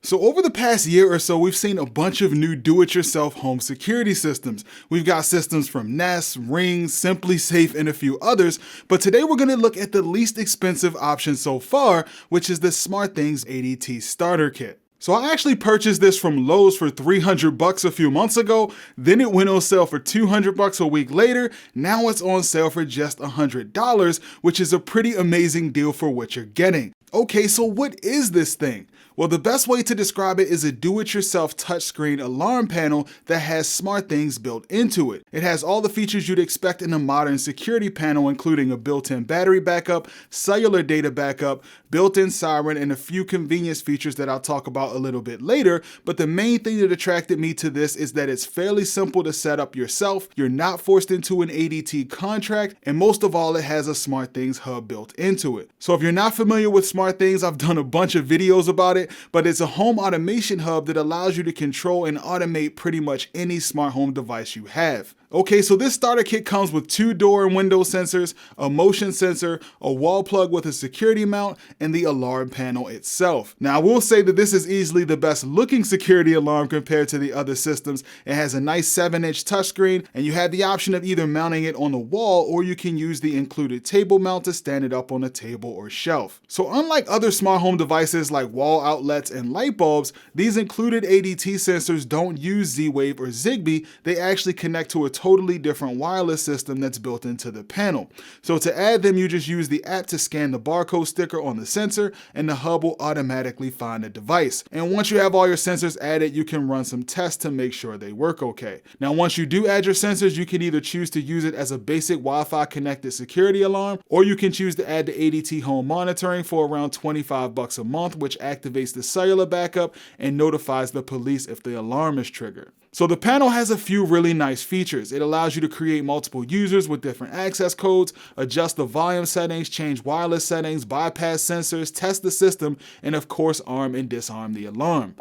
So over the past year or so, we've seen a bunch of new do-it-yourself home security systems. We've got systems from Nest, Ring, Simply Safe, and a few others, but today we're going to look at the least expensive option so far, which is the Smartthings ADT Starter Kit. So I actually purchased this from Lowe's for $300 a few months ago, then it went on sale for $200 a week later, now it's on sale for just $100, which is a pretty amazing deal for what you're getting. Okay, so what is this thing? Well, the best way to describe it is a do-it-yourself touchscreen alarm panel that has Smartthings built into it. It has all the features you'd expect in a modern security panel, including a built-in battery backup, cellular data backup, built-in siren, and a few convenience features that I'll talk about a little bit later. But the main thing that attracted me to this is that it's fairly simple to set up yourself, you're not forced into an ADT contract, and most of all, it has a Smartthings hub built into it. So if you're not familiar with Smartthings, I've done a bunch of videos about it, but it's a home automation hub that allows you to control and automate pretty much any smart home device you have. Okay, so this starter kit comes with 2 door and window sensors, a motion sensor, a wall plug with a security mount, and the alarm panel itself. Now, I will say that this is easily the best looking security alarm compared to the other systems. It has a nice 7-inch touchscreen, and you have the option of either mounting it on the wall or you can use the included table mount to stand it up on a table or shelf. So unlike other smart home devices like wall outlets and light bulbs, these included ADT sensors don't use Z-Wave or Zigbee. They actually connect to a totally different wireless system that's built into the panel. So to add them, you just use the app to scan the barcode sticker on the sensor and the hub will automatically find the device. And once you have all your sensors added, you can run some tests to make sure they work okay. Now, once you do add your sensors, you can either choose to use it as a basic Wi-Fi connected security alarm, or you can choose to add the ADT home monitoring for around $25 a month, which activates the cellular backup and notifies the police if the alarm is triggered. So the panel has a few really nice features. It allows you to create multiple users with different access codes, adjust the volume settings, change wireless settings, bypass sensors, test the system, and of course arm and disarm the alarm.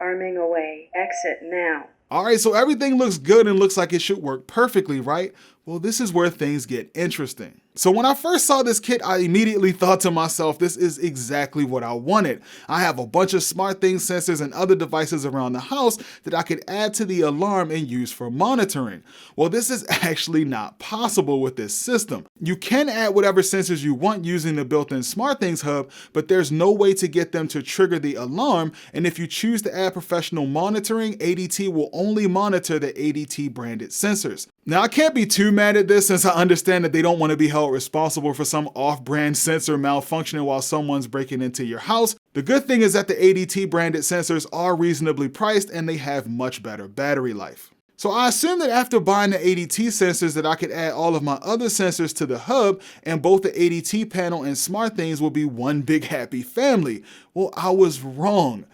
Arming away. Exit now. Alright, so everything looks good and looks like it should work perfectly, right? Well, this is where things get interesting. So when I first saw this kit, I immediately thought to myself, this is exactly what I wanted. I have a bunch of Smartthings sensors and other devices around the house that I could add to the alarm and use for monitoring. Well, this is actually not possible with this system. You can add whatever sensors you want using the built-in Smartthings hub, but there's no way to get them to trigger the alarm, and if you choose to add professional monitoring, ADT will only monitor the ADT branded sensors. Now, I can't be too mad at this since I understand that they don't want to be held responsible for some off-brand sensor malfunctioning while someone's breaking into your house. The good thing is that the ADT branded sensors are reasonably priced and they have much better battery life. So I assumed that after buying the ADT sensors that I could add all of my other sensors to the hub and both the ADT panel and Smartthings would be one big happy family. Well, I was wrong.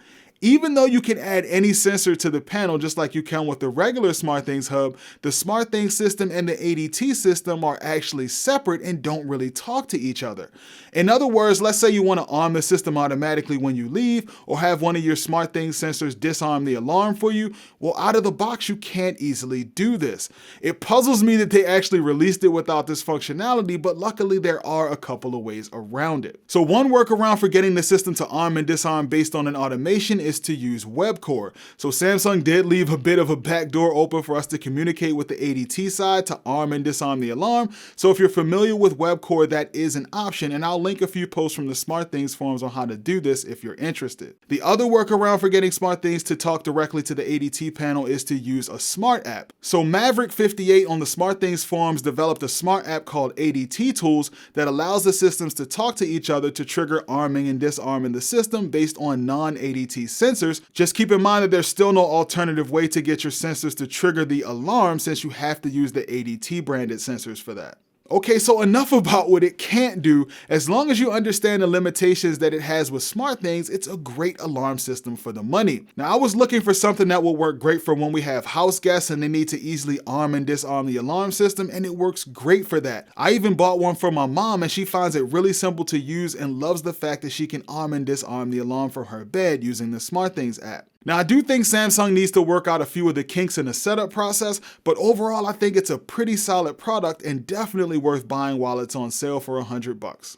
Even though you can add any sensor to the panel just like you can with the regular Smartthings hub, the Smartthings system and the ADT system are actually separate and don't really talk to each other. In other words, let's say you want to arm the system automatically when you leave or have one of your Smartthings sensors disarm the alarm for you. Well, out of the box, you can't easily do this. It puzzles me that they actually released it without this functionality, but luckily there are a couple of ways around it. So one workaround for getting the system to arm and disarm based on an automation is to use Webcore. So Samsung did leave a bit of a backdoor open for us to communicate with the ADT side to arm and disarm the alarm. So if you're familiar with Webcore, that is an option, and I'll link a few posts from the Smartthings forums on how to do this if you're interested. The other workaround for getting Smartthings to talk directly to the ADT panel is to use a smart app. So Maverick58 on the Smartthings forums developed a smart app called ADT Tools that allows the systems to talk to each other to trigger arming and disarming the system based on non-ADT sensors. Just keep in mind that there's still no alternative way to get your sensors to trigger the alarm since you have to use the ADT branded sensors for that. Okay, so enough about what it can't do. As long as you understand the limitations that it has with Smartthings, it's a great alarm system for the money. Now, I was looking for something that will work great for when we have house guests and they need to easily arm and disarm the alarm system, and it works great for that. I even bought one for my mom and she finds it really simple to use and loves the fact that she can arm and disarm the alarm from her bed using the Smartthings app. Now, I do think Samsung needs to work out a few of the kinks in the setup process, but overall I think it's a pretty solid product and definitely worth buying while it's on sale for $100.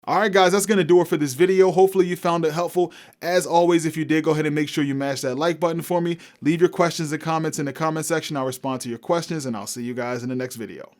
All right, guys, that's going to do it for this video. Hopefully you found it helpful. As always, if you did, go ahead and make sure you mash that like button for me. Leave your questions and comments in the comment section. I'll respond to your questions, and I'll see you guys in the next video.